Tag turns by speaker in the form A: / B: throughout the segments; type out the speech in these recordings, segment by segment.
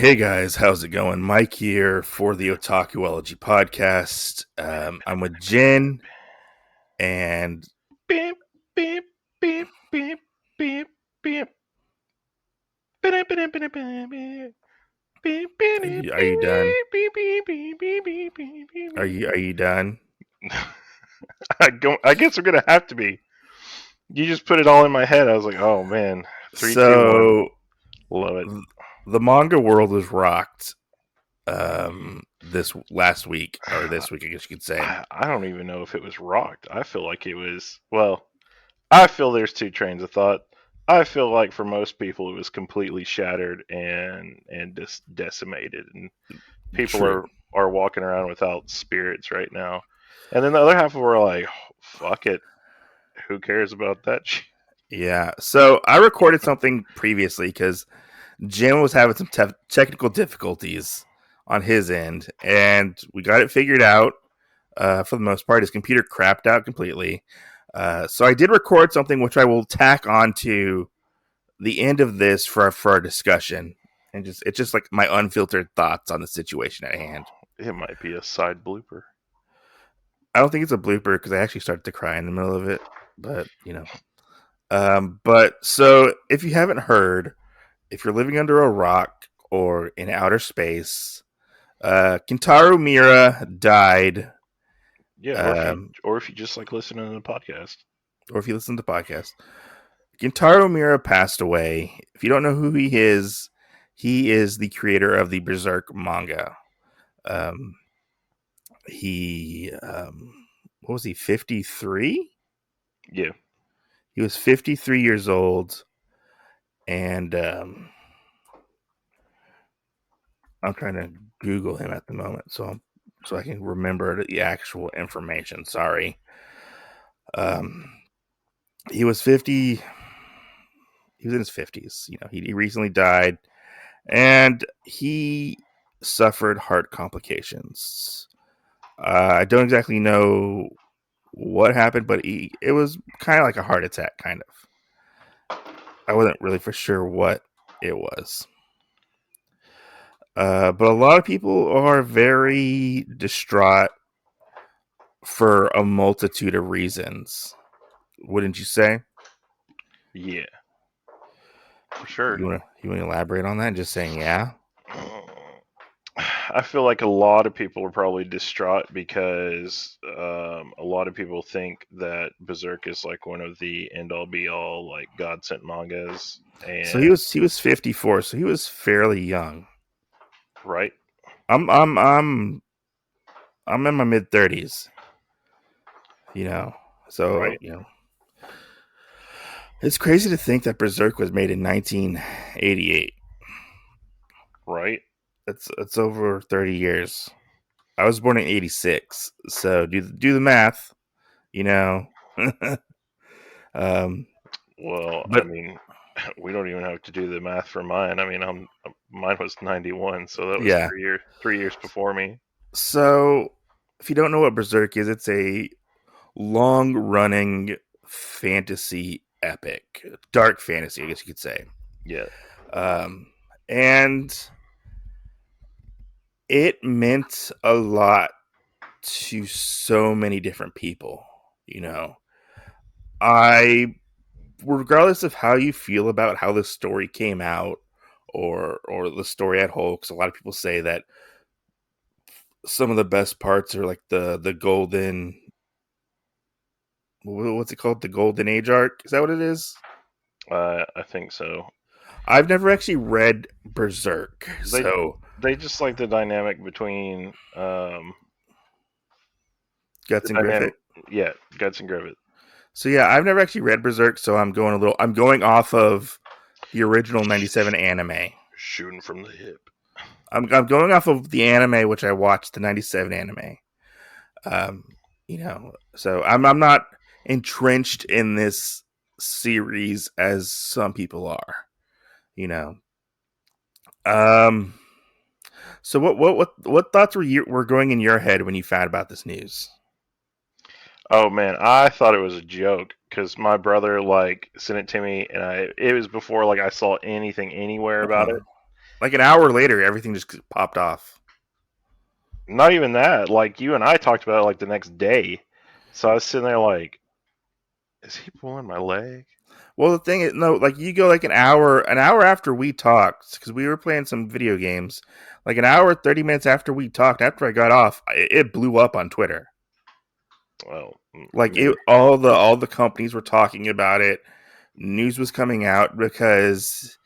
A: Hey guys, how's it going? Mike here for the Otakuology podcast. I'm with Jen, and
B: Beep, beep, beep, beep, beep, beep. Beep, beep, beep, beep, beep. Beep, beep, beep,
A: are you done?
B: beep, beep, beep, beep, beep, beep, beep,
A: Are
B: beep.
A: you done?
B: I guess I'm gonna have to be. You just put it all in my head. I was like, oh man, three, two, one,
A: So
B: love it.
A: th- the manga world was rocked this last week, or this week, I guess you could say.
B: I don't even know if it was rocked. I feel like it was. Well, I feel there's two trains of thought. I feel like for most people it was completely shattered and just decimated, and people
A: True.
B: are walking around without spirits right now. And then the other half of are like, fuck it, who cares about that shit?
A: Yeah. So I recorded something previously because Jim was having some technical difficulties on his end, and we got it figured out. For the most part, his computer crapped out completely. So I did record something which I will tack on to the end of this for our discussion, and it's just like my unfiltered thoughts on the situation at hand.
B: It might be a side blooper.
A: I don't think it's a blooper because I actually started to cry in the middle of it, but you know. But so if you haven't heard, if you're living under a rock or in outer space, Kentaro Miura died.
B: Yeah,
A: Um,
B: or if you just like listening to the podcast.
A: or if you listen to the podcast, Kentaro Miura passed away. If you don't know who he is the creator of the Berserk manga. Um, what was he? 53.
B: Yeah.
A: He was 53 years old, and I'm trying to Google him at the moment, so I can remember the actual information. Sorry. Um, he was 50. He was in his 50s. You know, he recently died, and he suffered heart complications. I don't exactly know what happened, but it was kind of like a heart attack, kind of. I wasn't really for sure what it was. But a lot of people are very distraught for a multitude of reasons. Wouldn't you say?
B: Yeah, for sure.
A: You want to elaborate on that? Just saying, yeah.
B: I feel like a lot of people are probably distraught because a lot of people think that Berserk is like one of the end all be all like God sent mangas,
A: So
B: and
A: he was 54, so he was fairly young.
B: right,
A: I'm I'm I'm I'm in my mid 30s, you know. So,
B: right,
A: you know, it's crazy to think that Berserk was made in 1988.
B: right.
A: It's over 30 years. I was born in 86, so do the math, you know. um,
B: Well, I
A: but
B: mean, we don't even have to do the math for mine. I mean, mine was 91, so that was
A: yeah.
B: 3 years before me.
A: So if you don't know what Berserk is, it's a long running fantasy epic, dark fantasy, I guess you could say.
B: Yeah,
A: Um, and it meant a lot to so many different people. You know, I, regardless of how you feel about how the story came out or the story at whole, because a lot of people say that some of the best parts are like the golden, what's it called, the golden age arc. Is that what it is?
B: I think so.
A: I've never actually read Berserk,
B: They
A: so
B: they just like the dynamic between the
A: Guts and
B: dynamic.
A: Griffith.
B: Yeah, Guts and Griffith.
A: So yeah, I've never actually read Berserk, so I'm going off of the original '97 anime.
B: Shooting from the hip.
A: I'm going off of the anime which I watched, the '97 anime. You know, so I'm not entrenched in this series as some people are. You know, um. So what thoughts were going in your head when you found about this news?
B: Oh man, I thought it was a joke because my brother like sent it to me, and it was before like I saw anything anywhere about
A: Uh-huh.
B: it.
A: Like an hour later, everything just popped off.
B: Not even that. Like you and I talked about it like the next day. So I was sitting there like, is he pulling my leg?
A: Well, the thing is, no, like you go like an hour after we talked, because we were playing some video games. Like an hour, 30 minutes after we talked, after I got off, it blew up on Twitter.
B: Well,
A: Like
B: maybe.
A: it, all the companies were talking about it. News was coming out because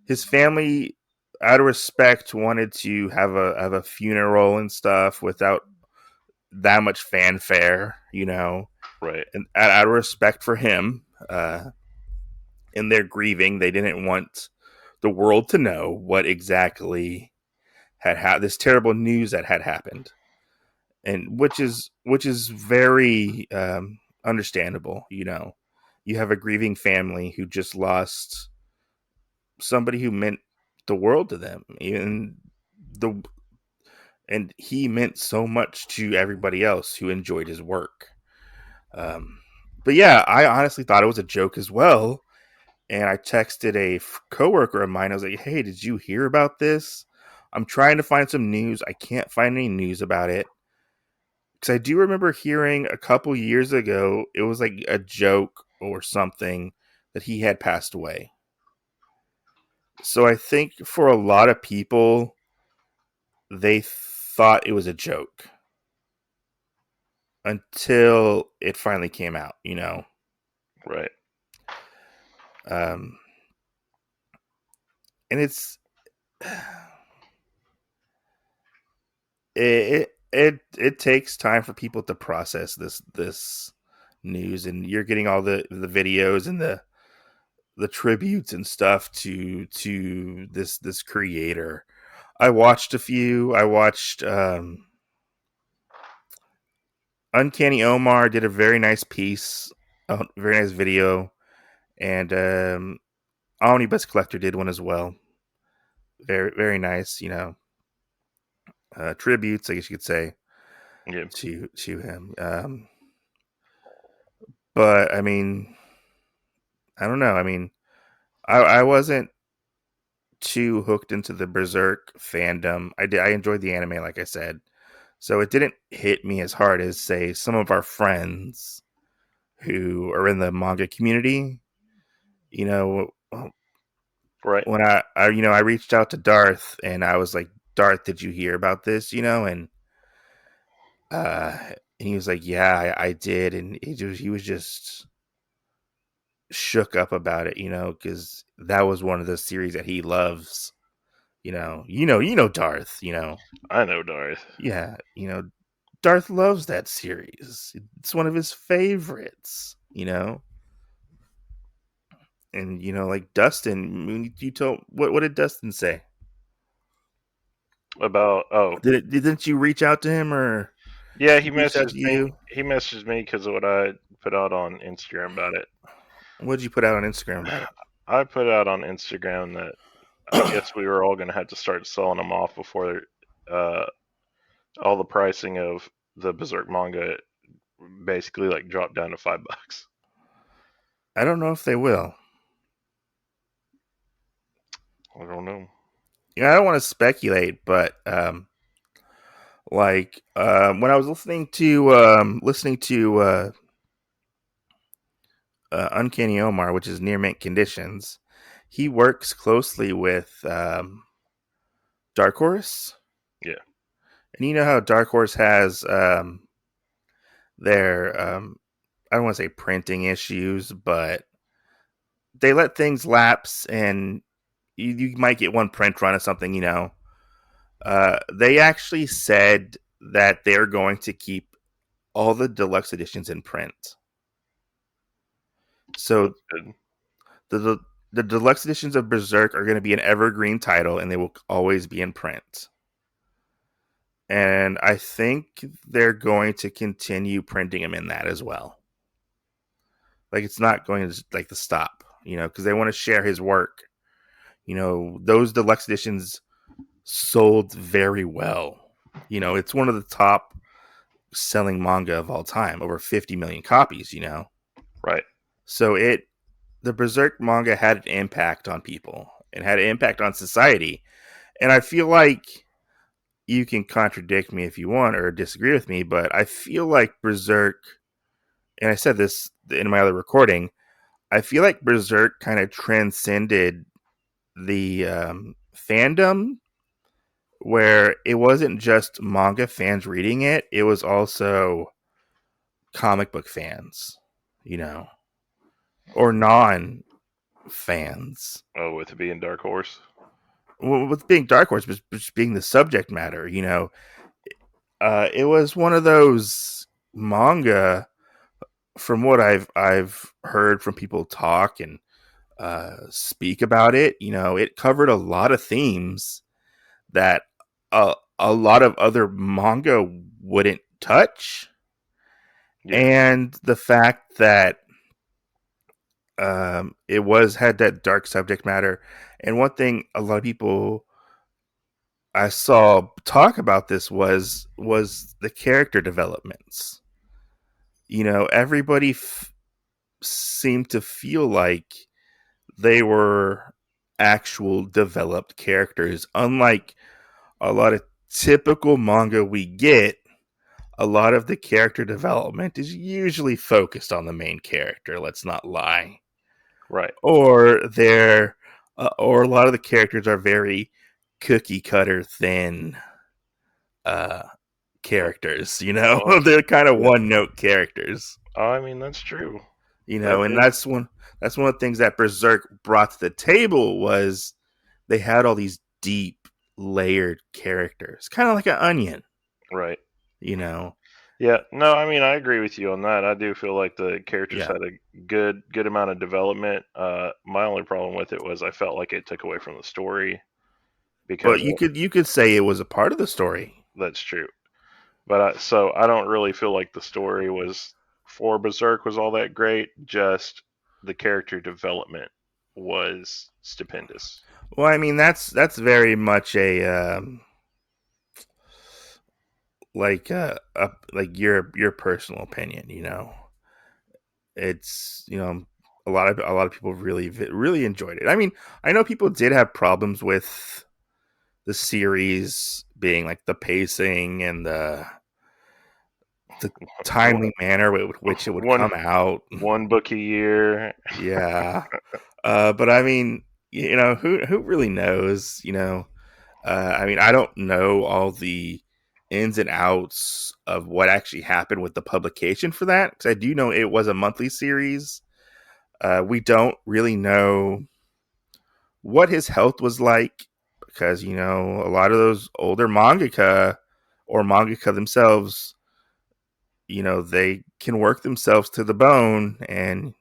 A: his family, out of respect, wanted to have a funeral and stuff without that much fanfare,
B: Right.
A: and out of respect for him, in their grieving, they didn't want the world to know what exactly this terrible news that had happened, and which is very understandable. You have a grieving family who just lost somebody who meant the world to them, the and he meant so much to everybody else who enjoyed his work. Um, but yeah, I honestly thought it was a joke as well. And I texted a coworker of mine. I was like, "Hey, did you hear about this? I'm trying to find some news. I can't find any news about it because I do remember hearing a couple years ago it was like a joke or something that he had passed away. So I think for a lot of people, they thought it was a joke until it finally came out.
B: Right.
A: Um, and it takes time for people to process this news, and you're getting all the videos and the tributes and stuff to this creator. I watched a few. I watched Uncanny Omar did a very nice piece, a very nice video, and Omnibus Collector did one as well. Very very nice, tributes, I guess you could say,
B: Yeah.
A: to him. But I mean, I don't know. I mean, I wasn't too hooked into the Berserk fandom. I enjoyed the anime, like I said, so it didn't hit me as hard as say some of our friends who are in the manga community. You know,
B: Right.
A: when I reached out to Darth and I was like, Darth, did you hear about this? Uh, and he was like, yeah, I did, and he was just shook up about it, because that was one of the series that he loves. Darth.
B: I know Darth.
A: Yeah, Darth loves that series. It's one of his favorites. And like Dustin, you told what did Dustin say?
B: About
A: Didn't you reach out to him, or
B: yeah,
A: he reached out to you?
B: he messaged me because of what I put out on Instagram about it.
A: What did you put out on Instagram about it?
B: I put out on Instagram that I guess we were all going to have to start selling them off before uh, all the pricing of the Berserk manga basically like dropped down to $5.
A: I don't know if they will.
B: I don't know.
A: I don't want to speculate, but when I was listening to Uncanny Omar, which is Near Mint Conditions, he works closely with Dark Horse,
B: Yeah,
A: and you know how Dark Horse has their I don't want to say printing issues, but they let things lapse, and you might get one print run of something. They actually said that they're going to keep all the deluxe editions in print. So
B: that's good.
A: the the deluxe editions of Berserk are going to be an evergreen title, and they will always be in print. And I think they're going to continue printing them in that as well. Like it's not going to like to stop, because they want to share his work. Those deluxe editions sold very well. It's one of the top selling manga of all time, over 50 million copies.
B: Right.
A: So the Berserk manga had an impact on people and had an impact on society. And I feel like you can contradict me if you want or disagree with me, but I feel like Berserk, and I said this in my other recording, I feel like Berserk kind of transcended the fandom, where it wasn't just manga fans reading it, it was also comic book fans, you know, or non fans.
B: Oh, with it being Dark Horse.
A: Well, with being Dark Horse, but just being the subject matter, you know, it was one of those manga. From what I've heard from people talk and speak about it, you know, it covered a lot of themes that a lot of other manga wouldn't touch,
B: Yeah,
A: and the fact that it was had that dark subject matter. And one thing a lot of people I saw talk about this was the character developments. You know, everybody seemed to feel like they were actual developed characters, unlike a lot of typical manga we get. A lot of the character development is usually focused on the main character, let's not lie,
B: right.
A: or a lot of the characters are very cookie cutter thin uh characters, you know.
B: Oh,
A: They're kind of
B: yeah.
A: one note characters,
B: I mean, that's true.
A: you
B: That
A: know, and
B: is
A: that's one of the things that Berserk brought to the table was they had all these deep layered characters, kind of like an onion,
B: right.
A: you know.
B: Yeah, no, I mean, I agree with you on that. I do feel like the characters
A: Yeah,
B: had a good amount of development. My only problem with it was I felt like it took away from the story because
A: but you could say it was a part of the story.
B: that's true. But so I don't really feel like the story was for Berserk was all that great. Just the character development was stupendous.
A: Well, I mean that's very much a like your personal opinion, you know. It's, you know, a lot of people really enjoyed it. I mean, I know people did have problems with the series being like the pacing and the
B: One
A: timely manner with which it would
B: one
A: come out.
B: one book a year.
A: Yeah. But I mean, you know, who really knows, you know? I mean, I don't know all the ins and outs of what actually happened with the publication for that, because I do know it was a monthly series. We don't really know what his health was like, because, you know, a lot of those older mangaka or mangaka themselves, you know, they can work themselves to the bone and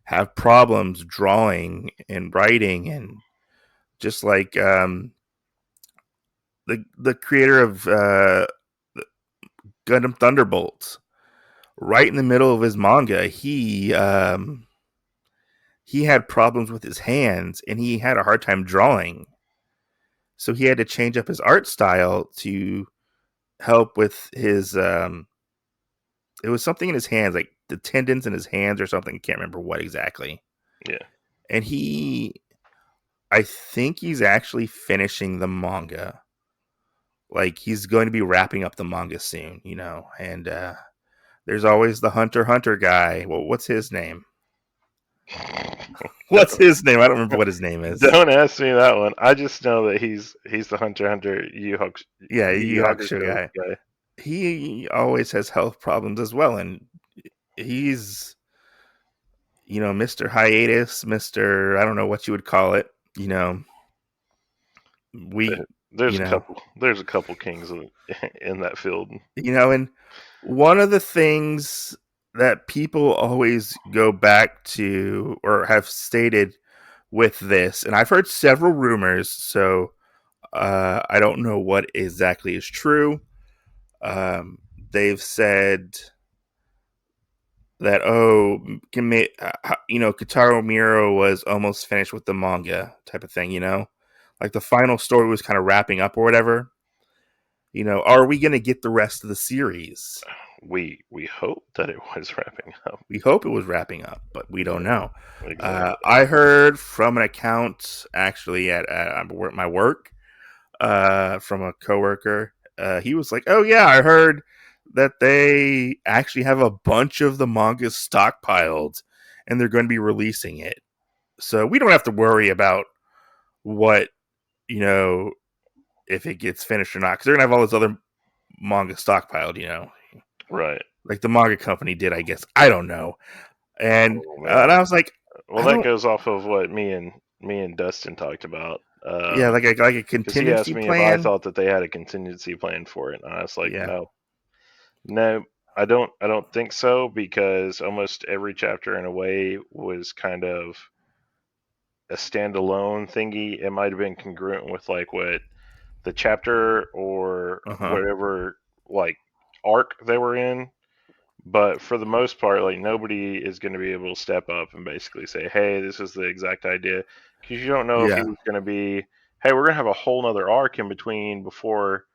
A: have problems drawing and writing. And just like the creator of Gundam Thunderbolt, right in the middle of his manga, he had problems with his hands and he had a hard time drawing. So he had to change up his art style to help with his it was something in his hands, like the tendons in his hands or something. I can't remember what exactly.
B: Yeah.
A: And I think he's actually finishing the manga. Like he's going to be wrapping up the manga soon, you know. And there's always the Hunter guy. Well, what's his name? What's his name? I don't remember what his name is.
B: Don't ask me that one. I just know that he's the Hunter
A: Yeah,
B: Yu
A: Yu
B: Yu
A: Hakusho
B: Hakusho
A: guy.
B: guy.
A: He always has health problems as well, and he's, you know, Mr. Hiatus, Mr. I don't know what you would call it. You know, we, you know,
B: There's a couple kings in that field.
A: and one of the things that people always go back to or have stated with this, and I've heard several rumors, so I don't know what exactly is true. Um, they've said that, you know, Kentaro Miura was almost finished with the manga type of thing, you know, like the final story was kind of wrapping up or whatever. You know, are we going to get the rest of the series?
B: We hope that it was wrapping up.
A: We hope it was wrapping up, but we don't know.
B: Exactly.
A: I heard from an account actually at my work. from a coworker. He was like, "Oh yeah, I heard that they actually have a bunch of the manga stockpiled, and they're going to be releasing it. So we don't have to worry about what you know if it gets finished or not, because they're gonna have all this other manga stockpiled.
B: Right.
A: Like the manga company did, I guess. I don't know.
B: Oh
A: And
B: man.
A: I was like,
B: Well,
A: I
B: that
A: don't.
B: goes off of what me and Dustin talked about.
A: Yeah, like a
B: Because he asked
A: contingency
B: me if I
A: plan.
B: thought that they had a contingency plan for it, and I was like,
A: Yeah.
B: no, no, I don't. I don't think so because almost every chapter, in a way, was kind of a standalone thingy. It might have been congruent with like what the chapter or
A: Uh huh.
B: whatever like arc they were in. But for the most part, like nobody is going to be able to step up and basically say, "Hey, this is the exact idea," because you don't know if
A: Yeah.
B: he's going to be, "Hey, we're going to have a whole nother arc in between before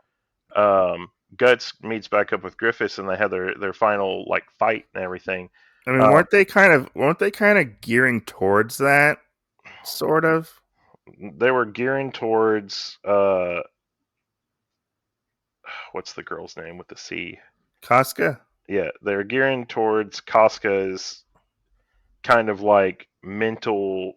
B: Guts meets back up with Griffiths and they have their final like fight and everything."
A: I mean,
B: Uh,
A: weren't they kind of gearing towards that sort of?
B: they were gearing towards what's the girl's name with the C?
A: Casca.
B: Yeah, they're gearing towards Casca's kind of like mental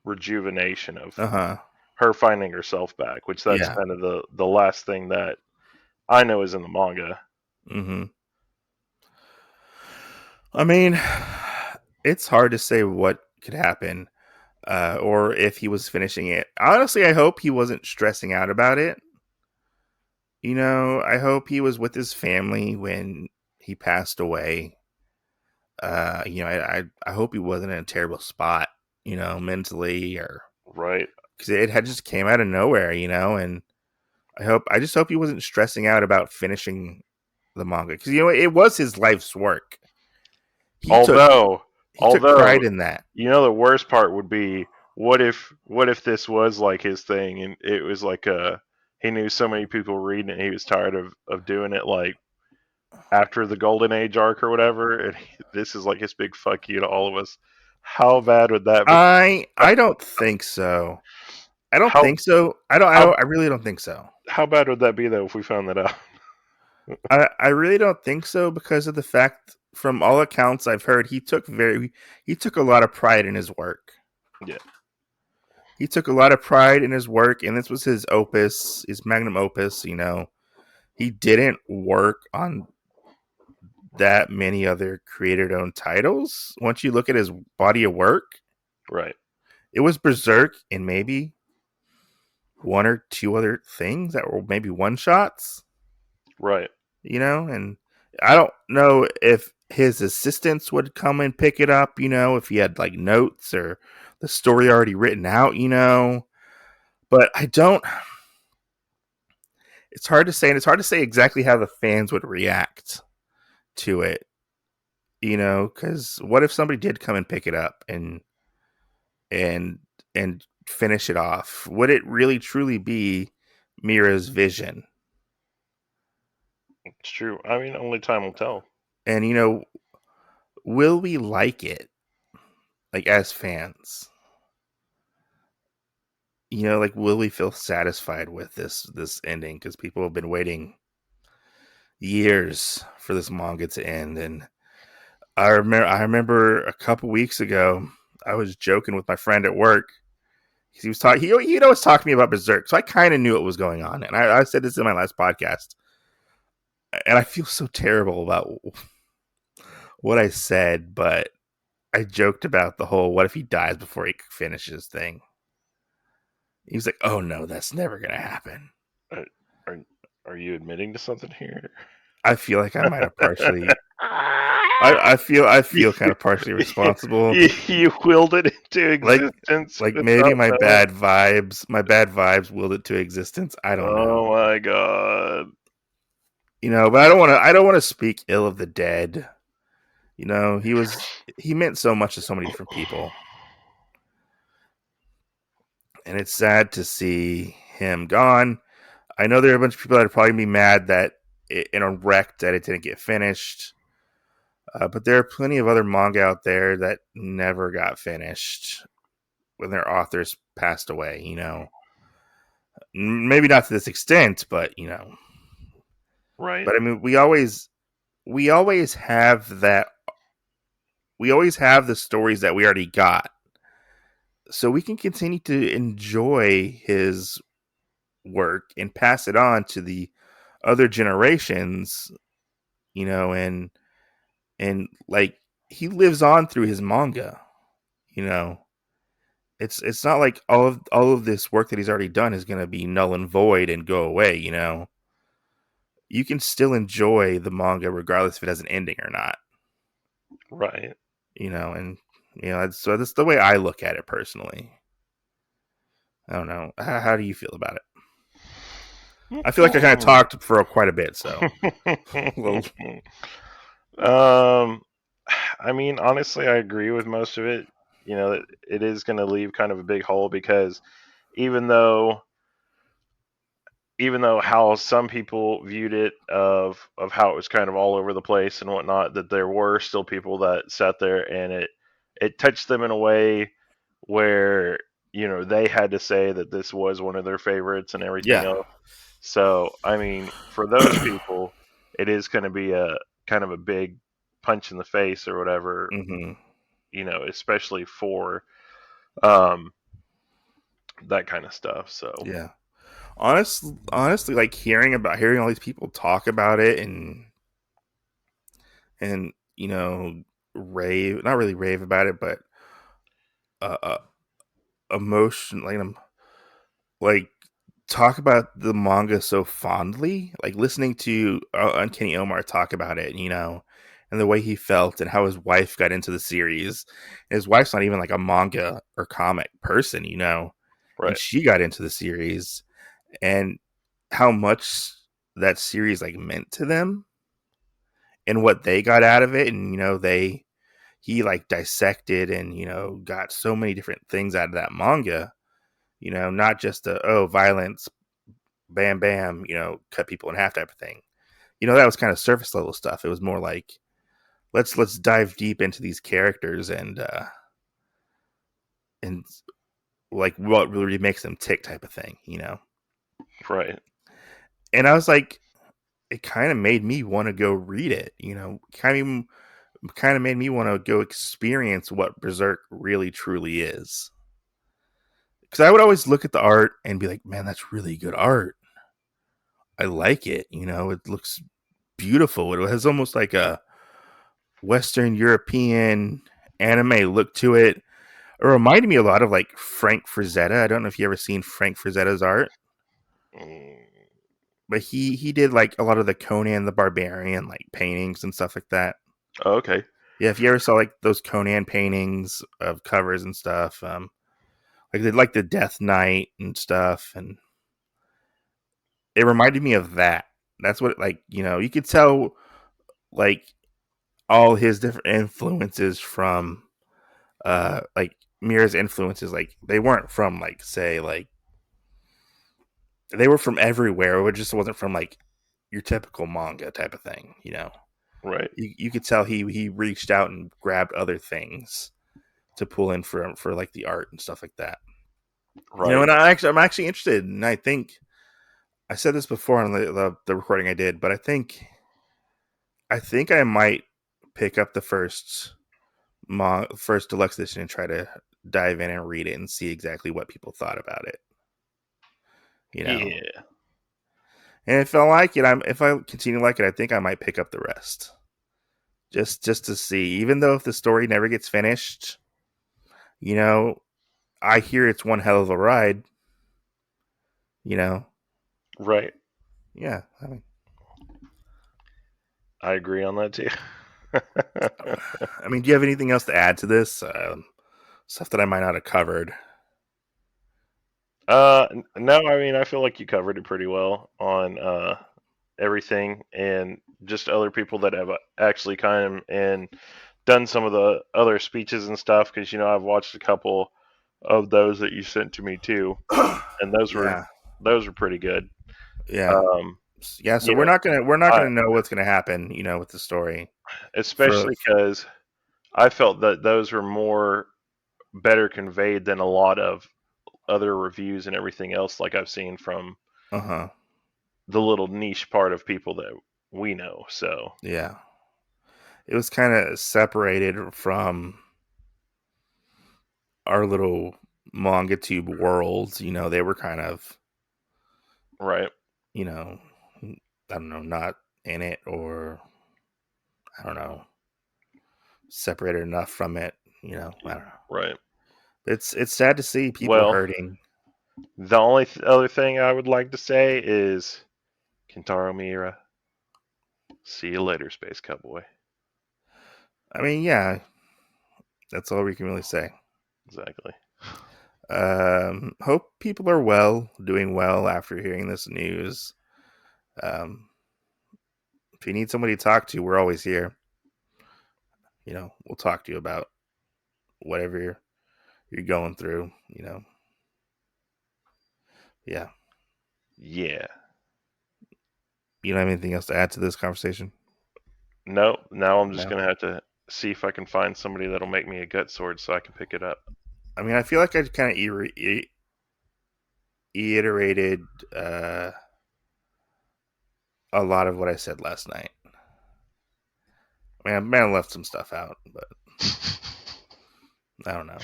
B: rejuvenation of
A: Uh huh.
B: her finding herself back, which that's
A: Yeah.
B: kind of the last thing that I know is in the manga.
A: Mm-hmm. I mean, it's hard to say what could happen, or if he was finishing it. Honestly, I hope he wasn't stressing out about it. I hope he was with his family when he passed away. I hope he wasn't in a terrible spot, mentally, or
B: Right.
A: because it had just came out of nowhere, and I just hope he wasn't stressing out about finishing the manga because it was his life's work. He took
B: Although
A: he took
B: although
A: pride in that.
B: the worst part would be what if this was like his thing and it was like he knew so many people reading it he was tired of doing it like after the golden age arc or whatever and this is like his big fuck you to all of us. How bad would that be?
A: I don't think so. I don't
B: How
A: think so.
B: how
A: I really don't think so.
B: how bad would that be though if we found that out?
A: I really don't think so because of the fact, from all accounts I've heard, he took a lot of pride in his work.
B: Yeah.
A: He took a lot of pride in his work, and this was his magnum opus. He didn't work on that many other creator-owned titles. Once you look at his body of work,
B: Right.
A: it was Berserk and maybe one or two other things that were maybe one shots.
B: Right.
A: And I don't know if his assistants would come and pick it up, if he had like notes or the story already written out, but I don't. It's hard to say, and it's hard to say exactly how the fans would react to it, because what if somebody did come and pick it up and and finish it off? Would it really truly be Mira's vision?
B: It's true. I mean, only time will tell.
A: And will we like it, like as fans? Like, will we feel satisfied with this ending? Because people have been waiting years for this manga to end, and I remember a couple weeks ago, I was joking with my friend at work because he was talking. He was talking to me about Berserk, so I kind of knew what was going on, and I said this in my last podcast, and I feel so terrible about what I said, but I joked about the whole "what if he dies before he finishes" thing. He was like, "Oh no, that's never gonna happen."
B: Are, are, are you admitting to something here?
A: I feel like I might have partially. I feel kind of partially responsible.
B: You willed it into
A: Like
B: existence
A: like maybe
B: without knowing.
A: my bad vibes willed it to existence. I don't
B: Oh
A: know.
B: my god.
A: But I don't want to speak ill of the dead. He meant so much to so many different people, and it's sad to see him gone. I know there are a bunch of people that would probably be mad that in a wreck that it didn't get finished. But there are plenty of other manga out there that never got finished when their authors passed away. maybe not to this extent, but
B: Right.
A: but I mean, we always have that. We always have the stories that we already got, so we can continue to enjoy his work and pass it on to the other generations. And like he lives on through his manga. You know, it's not like all of this work that he's already done is going to be null and void and go away. You can still enjoy the manga regardless if it has an ending or not.
B: Right.
A: And so that's the way I look at it personally. I don't know. How do you feel about it? I feel like I kind of talked for quite a bit, so well,
B: um, I mean, honestly, I agree with most of it. It is going to leave kind of a big hole because even though how some people viewed it of how it was kind of all over the place and whatnot, that there were still people that sat there and it touched them in a way where they had to say that this was one of their favorites and everything
A: yeah.
B: else. So I mean, for those people, it is going to be a kind of a big punch in the face or whatever,
A: Hmm.
B: especially for um, that kind of stuff. So
A: Yeah. Honestly, like hearing all these people talk about it and rave, not really rave about it, but uh emotion, like talk about the manga so fondly, like listening to Uncanny Omar talk about it, and the way he felt and how his wife got into the series. His wife's not even like a manga or comic person, and
B: right,
A: she got into the series, and how much that series like meant to them and what they got out of it. And he like dissected and got so many different things out of that manga, not just violence, bam bam, cut people in half type of thing. That was kind of surface level stuff. It was more like let's dive deep into these characters and like what really makes them tick type of thing.
B: right,
A: And I was like, it kind of made me want to go read it, kind of made me want to go experience what Berserk really truly is. Because I would always look at the art and be like, man, that's really good art. I like it. It looks beautiful. It has almost like a Western European anime look to it. It reminded me a lot of like Frank Frazetta. I don't know if you ever seen Frank Frazetta's art,
B: mm,
A: but he did like a lot of the Conan the Barbarian like paintings and stuff like that.
B: okay,
A: Yeah, if you ever saw like those Conan paintings of covers and stuff, like they like the Death Knight and stuff, and it reminded me of that. That's what like you could tell like all his different influences from like Miura's influences, like they weren't from like say like they were from everywhere. It just wasn't from like your typical manga type of thing.
B: right,
A: You could tell he reached out and grabbed other things to pull in for like the art and stuff like that.
B: right.
A: And I'm actually interested, and I think I said this before on the recording I did, but I think I might pick up the first deluxe edition and try to dive in and read it and see exactly what people thought about it. You know,
B: Yeah,
A: and if I like it, if I continue to like it, I think I might pick up the rest just to see. Even though if the story never gets finished, you know, I hear it's one hell of a ride. You know,
B: right.
A: yeah. I mean,
B: I agree on that too.
A: do you have anything else to add to this? Stuff that I might not have covered.
B: No, I mean, I feel like you covered it pretty well on everything, and just other people that have actually kind of and done some of the other speeches and stuff. Because I've watched a couple of those that you sent to me too, and
A: Yeah,
B: those were pretty good.
A: yeah,
B: Um,
A: yeah. So
B: you
A: we're
B: know,
A: not
B: I
A: gonna know what's gonna happen. With the story for
B: especially because I felt that those were more better conveyed than a lot of other reviews and everything else like I've seen from
A: Uh huh.
B: the little niche part of people that we know. So,
A: Yeah. It was kind of separated from our little manga tube worlds. They were kind of,
B: right,
A: you know, I don't know, not in it, or I don't know, separated enough from it. I don't know.
B: right.
A: It's sad to see people
B: Well,
A: hurting.
B: the only other thing I would like to say is Kentaro Miura. See you later, Space Cowboy.
A: I mean, yeah, that's all we can really say.
B: Exactly.
A: Hope people are doing well after hearing this news. Um, if you need somebody to talk to, we're always here. We'll talk to you about whatever you're going through. Yeah.
B: Yeah.
A: You don't have anything else to add to this conversation?
B: No, now I'm just
A: No.
B: gonna have to see if I can find somebody that'll make me a gut sword so I can pick it up.
A: I mean, I feel like I kind of reiterated a lot of what I said last night. I mean, I may have left some stuff out, but I don't know.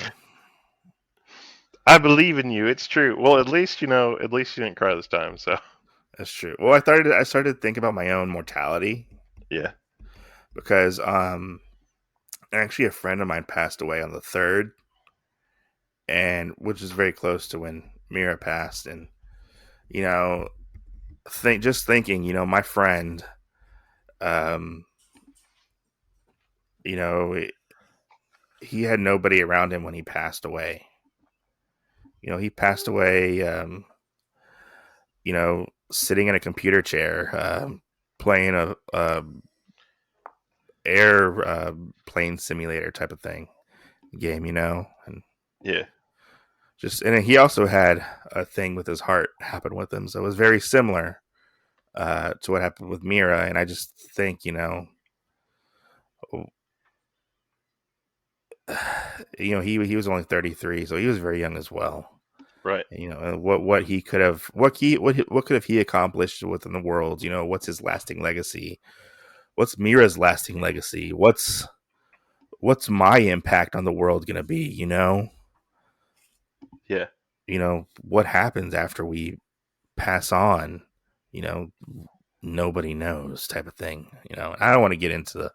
B: I believe in you. It's true. Well, at least you didn't cry this time. So,
A: That's true. Well, I started to think about my own mortality
B: yeah.
A: because actually a friend of mine passed away on the 3rd, and which is very close to when Mira passed. And you know thinking, my friend, um you know he had nobody around him when he passed away. He passed away, sitting in a computer chair, playing a air plane simulator type of thing game, and
B: Yeah.
A: he also had a thing with his heart happen with him, so it was very similar to what happened with Mira. And I just think, he was only 33, so he was very young as well.
B: Right.
A: And, what he could have, what could have he accomplished within the world? What's his lasting legacy? What's Mira's lasting legacy? What's my impact on the world gonna be?
B: Yeah.
A: What happens after we pass on? You know, Nobody knows, type of thing. I don't want to get into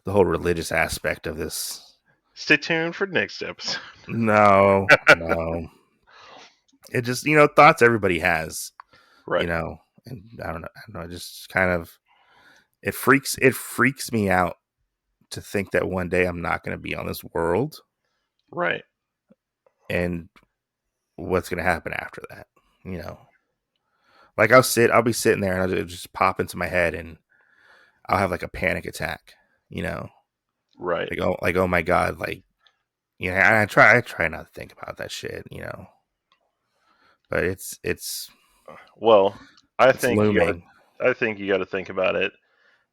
A: the whole religious aspect of this.
B: Stay tuned for next episode.
A: No, no. It just, thoughts everybody has,
B: Right.
A: and I don't know, it just kind of, it freaks me out to think that one day I'm not going to be on this world,
B: Right.
A: and what's going to happen after that. You know, like I'll be sitting there, and I'll just pop into my head, and I'll have like a panic attack. You know,
B: Right.
A: oh my god, like, I try not to think about that shit. But it's
B: Well, I
A: it's
B: think you got
A: looming.
B: to. I think you got to think about it.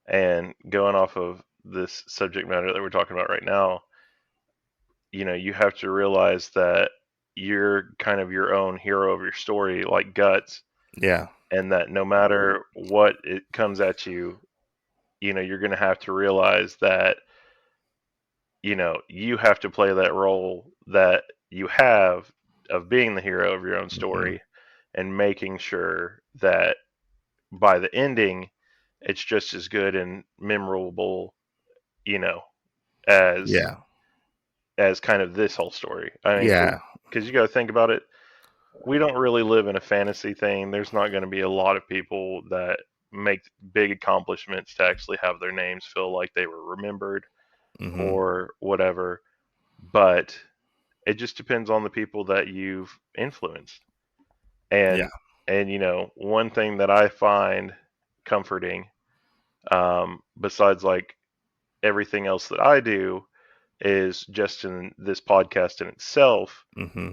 B: And going off of this subject matter that we're talking about right now, you have to realize that you're kind of your own hero of your story, like Guts,
A: Yeah.
B: and that no matter what it comes at you, you're going to have to realize that, you have to play that role that you have of being the hero of your own
A: Hmm.
B: story and making sure that by the ending, it's just as good and memorable, you know, as
A: Yeah.
B: kind of this whole story. I mean,
A: Yeah.
B: because you got to think about it, we don't really live in a fantasy thing. There's not going to be a lot of people that make big accomplishments to actually have their names feel like they were remembered
A: Hmm.
B: or whatever. But it just depends on the people that you've influenced.
A: Yeah.
B: And one thing that I find comforting, besides like everything else that I do, is just in this podcast in itself.
A: Hmm.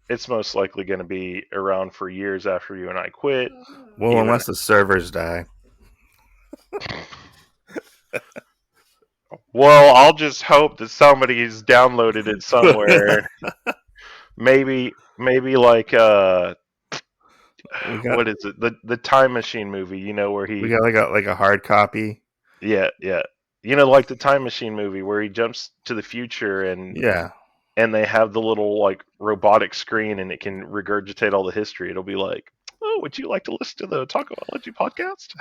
B: It's most likely going to be around for years after you and I quit.
A: Well,
B: Even
A: unless the servers die.
B: well, I'll just hope that somebody's downloaded it somewhere maybe like
A: We got
B: what is it? The Time Machine movie, where
A: we
B: he
A: got like a hard copy.
B: yeah, yeah. Like the Time Machine movie where he jumps to the future
A: Yeah,
B: and they have the little like robotic screen and it can regurgitate all the history. It'll be like, "Oh, would you like to listen to the Otakuology podcast?"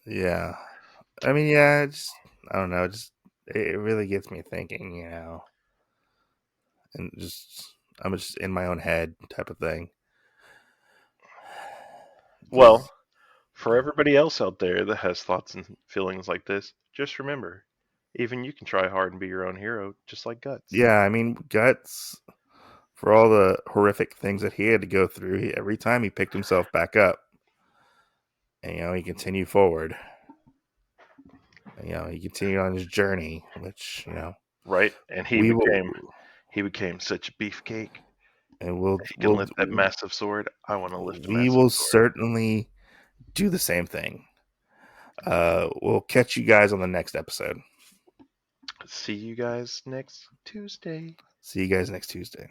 A: yeah. I mean, yeah. I don't know. It really gets me thinking, and I'm just in my own head type of thing.
B: Well,
A: Because
B: for everybody else out there that has thoughts and feelings like this, just remember, even you can try hard and be your own hero, just like Guts.
A: yeah, I mean, Guts, for all the horrific things that he had to go through, every time he picked himself back up, and he continued forward. He continued on his journey, which
B: Right? And he
A: we
B: became
A: will,
B: he became such a beefcake.
A: and we'll
B: He can
A: we'll
B: lift that massive sword. I want to lift a
A: we
B: massive
A: will
B: sword.
A: certainly do the same thing. We'll catch you guys on the next episode.
B: See you guys next Tuesday.
A: See you guys next Tuesday.